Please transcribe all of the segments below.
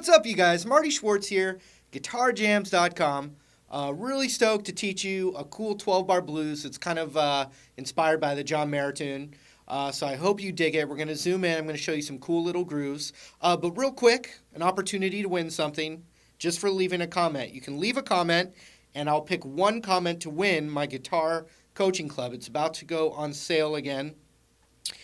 What's up, you guys? Marty Schwartz here, guitarjamzdotcom. Really stoked to teach you a cool 12-bar blues. It's kind of inspired by the John Mayer tune. So I hope you dig it. We're going to zoom in. I'm going to show you some cool little grooves. But real quick, an opportunity to win something just for leaving a comment. You can leave a comment, and I'll pick one comment to win my guitar coaching club. It's about to go on sale again.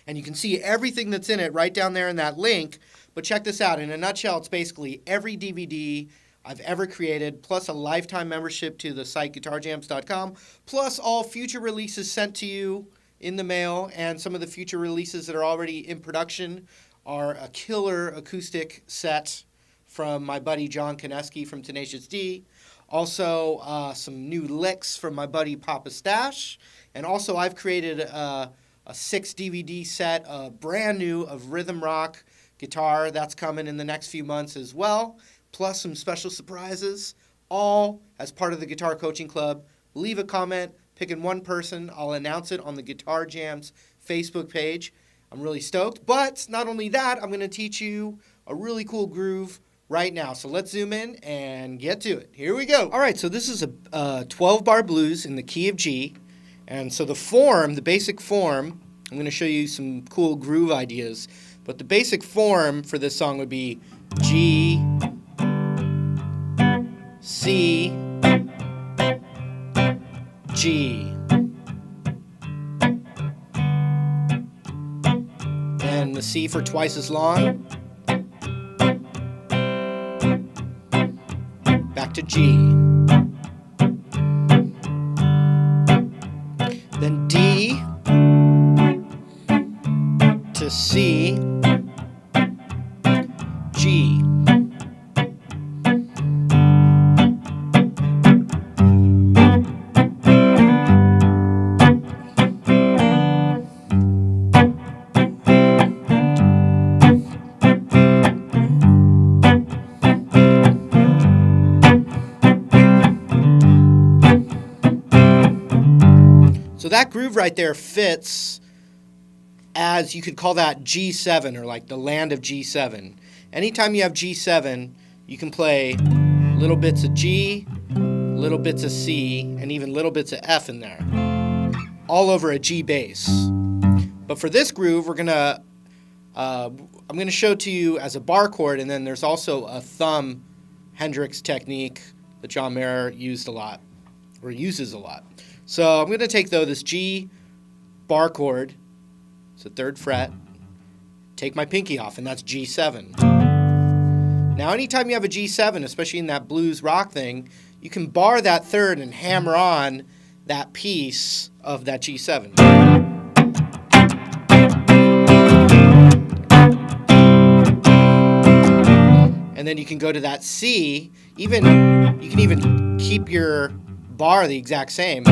And you can see everything that's in it right down there in that link. But check this out. In a nutshell, it's basically every DVD I've ever created, plus a lifetime membership to the site guitarjamzdotcom, plus all future releases sent to you in the mail, and some of the future releases that are already in production are a killer acoustic set from my buddy John Koneski from Tenacious D, also some new licks from my buddy Papa Stash, and also I've created a 6 DVD set, brand new of rhythm rock guitar that's coming in the next few months as well, plus some special surprises, all as part of the Guitar Coaching Club. Leave a comment, picking one person. I'll announce it on the Guitar Jams Facebook page. I'm really stoked. But not only that, I'm going to teach you a really cool groove right now. So let's zoom in and get to it. Here we go. All right, so this is a 12-bar blues in the key of G. And so the form, the basic form, I'm going to show you some cool groove ideas. But the basic form for this song would be G, C, G. And the C for twice as long. Back to G. Then D to C, G. So that groove right there fits as, you could call that G7, or like the land of G7. Anytime you have G7, you can play little bits of G, little bits of C, and even little bits of F in there, all over a G bass. But for this groove, I'm gonna show to you as a bar chord, and then there's also a thumb Hendrix technique that John Mayer used a lot, or uses a lot. So I'm gonna take, though, this G bar chord, it's the 3rd fret, take my pinky off, and that's G7. Now, anytime you have a G7, especially in that blues rock thing, you can bar that 3rd and hammer on that piece of that G7. And then you can go to that C. You can even keep your bar the exact same.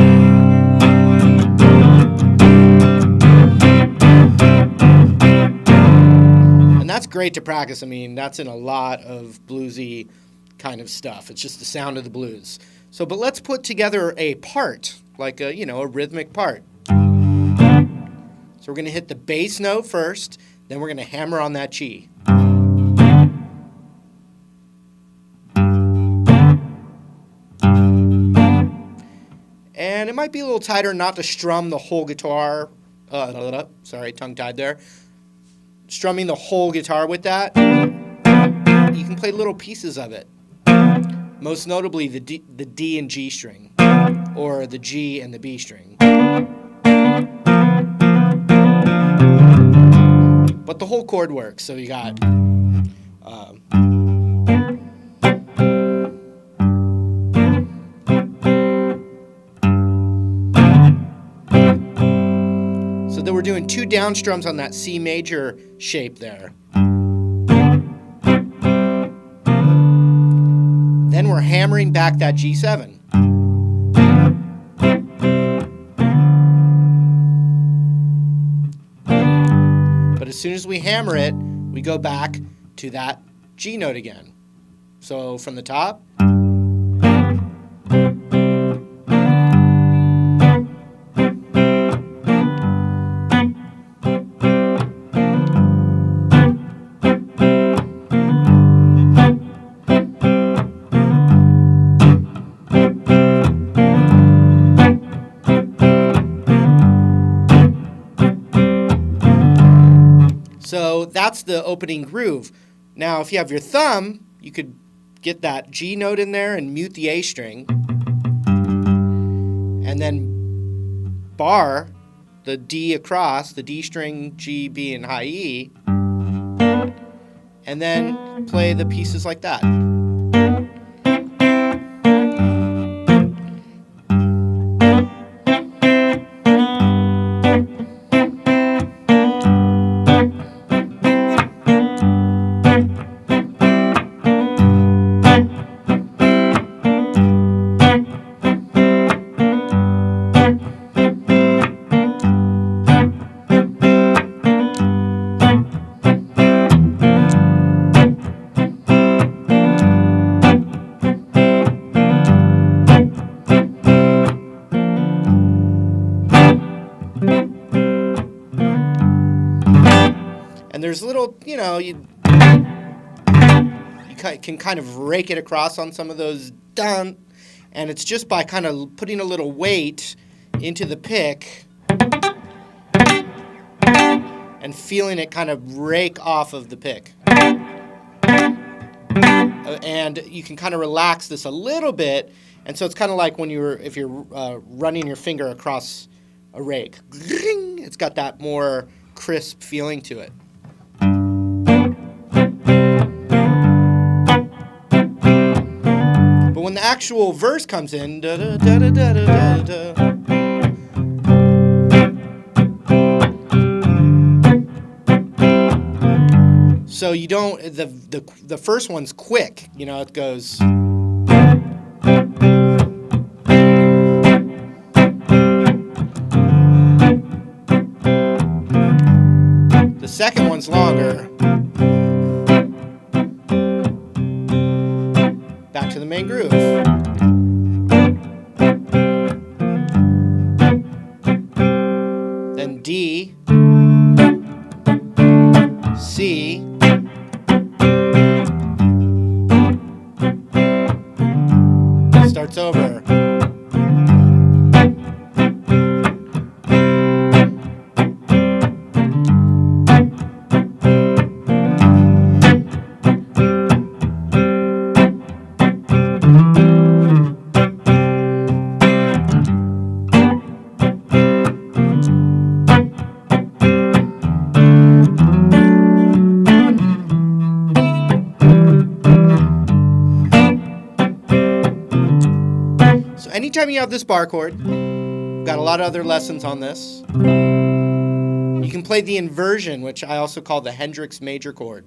And that's great to practice. I mean, that's in a lot of bluesy kind of stuff. It's just the sound of the blues. So, but let's put together a part, like a rhythmic part. So we're going to hit the bass note first, then we're going to hammer on that G. And it might be a little tighter not to strum the whole guitar. Sorry, tongue-tied there. Strumming the whole guitar with that. You can play little pieces of it. Most notably the D and G string, or the G and the B string. But the whole chord works, so you got so then we're doing 2 down strums on that C major shape there. Then we're hammering back that G7. But as soon as we hammer it, we go back to that G note again. So from the top. the opening groove. Now, if you have your thumb, you could get that G note in there and mute the A string. And then bar the D across, the D string, G, B, and high E. And then play the pieces like that. And there's little, you know, you can kind of rake it across on some of those dun, and it's just by kind of putting a little weight into the pick and feeling it kind of rake off of the pick. And you can kind of relax this a little bit, and so it's kind of like when if you're running your finger across a rake. It's got that more crisp feeling to it. But when the actual verse comes in, da, da, da, da, da, da, da, so you don't, the first one's quick, you know, it goes. The second one's longer. Back to the main groove. Then D, C, starts over. Anytime you have this bar chord, got a lot of other lessons on this. You can play the inversion, which I also call the Hendrix major chord.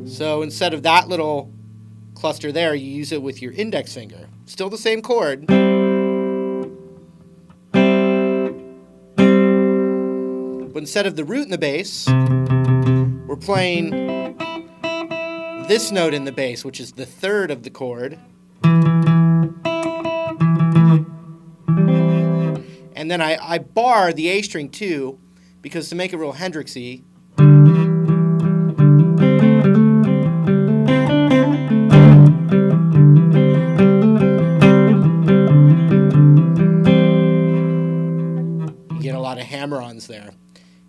So instead of that little cluster there, you use it with your index finger. Still the same chord. But instead of the root in the bass, we're playing this note in the bass, which is the third of the chord. And then I bar the A string too, because to make it real Hendrixy, you get a lot of hammer-ons there.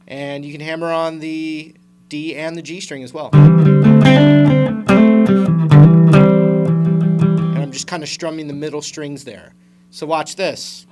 And you can hammer on the D and the G string as well. And I'm just kind of strumming the middle strings there. So watch this.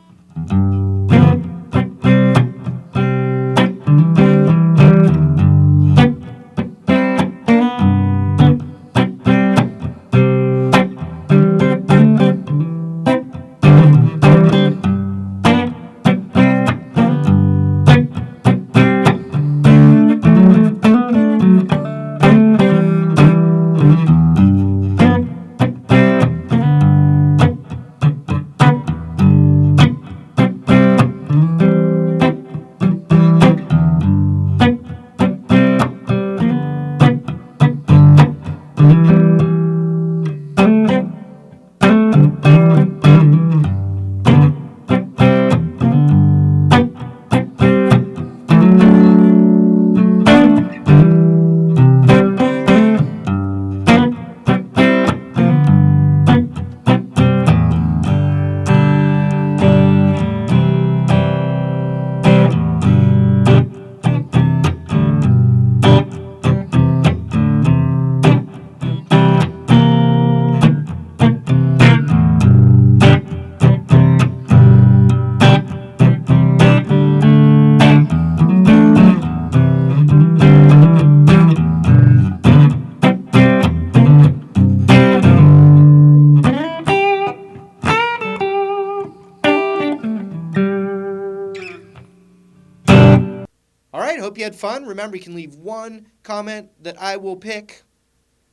hope you had fun. Remember, you can leave one comment that I will pick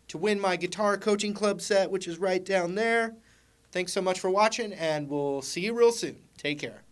to win my Guitar Coaching Club set, which is right down there. Thanks so much for watching, and we'll see you real soon. Take care.